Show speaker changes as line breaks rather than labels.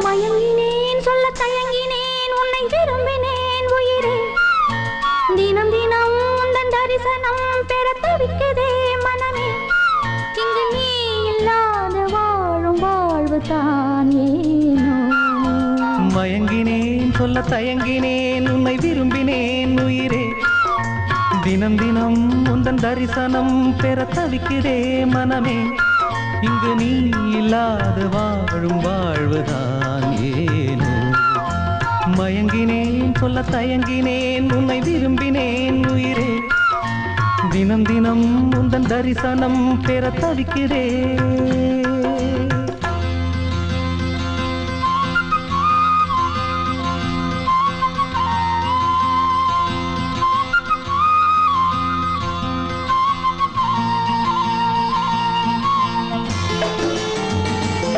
மயங்கினேன் சொல்ல தயங்கினேன் உன்னை விரும்பினேன் உயிரே தினம் தினம் உந்தன் தரிசனம் பெற தவிக்குதே மனமே இங்கு நீ இல்லாத வாழும் வாழ்வு தான் ஏனோ
மயங்கினேன் சொல்ல தயங்கினேன் உன்னை விரும்பினேன் உயிரே தினம் தினம் உந்தன் தரிசனம் பெற தவிக்குதே மனமே இங்கு நீ இல்லாத வாழும் வாழ்வுதான் ஏனோ மயங்கினேன் சொல்ல தயங்கினேன் உன்னை விரும்பினேன் உயிரே தினம் தினம் உந்தன் தரிசனம் பெற தவிக்கிறேன்